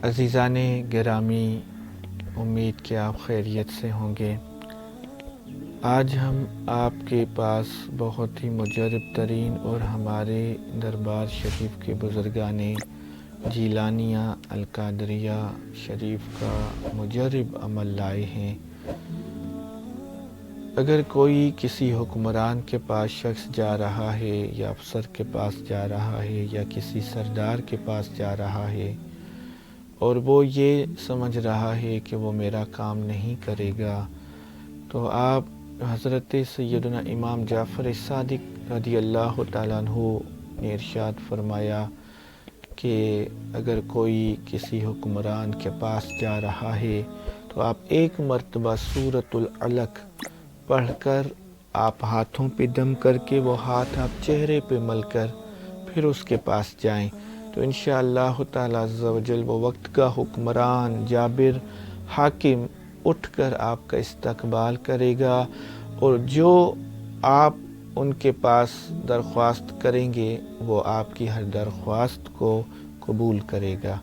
عزیزان گرامی، امید کہ آپ خیریت سے ہوں گے۔ آج ہم آپ کے پاس بہت ہی مجرب ترین اور ہمارے دربار شریف کے بزرگان جیلانیہ القادریہ شریف کا مجرب عمل لائے ہیں۔ اگر کوئی کسی حکمران کے پاس شخص جا رہا ہے یا افسر کے پاس جا رہا ہے یا کسی سردار کے پاس جا رہا ہے اور وہ یہ سمجھ رہا ہے کہ وہ میرا کام نہیں کرے گا، تو آپ حضرت سیدنا امام جعفر صادق رضی اللہ تعالیٰ عنہ نے ارشاد فرمایا کہ اگر کوئی کسی حکمران کے پاس جا رہا ہے تو آپ ایک مرتبہ سورۃ العلق پڑھ کر آپ ہاتھوں پہ دم کر کے وہ ہاتھ آپ چہرے پہ مل کر پھر اس کے پاس جائیں، تو انشاءاللہ تعالیٰ عز و جل وہ وقت کا حکمران جابر حاکم اٹھ کر آپ کا استقبال کرے گا اور جو آپ ان کے پاس درخواست کریں گے وہ آپ کی ہر درخواست کو قبول کرے گا۔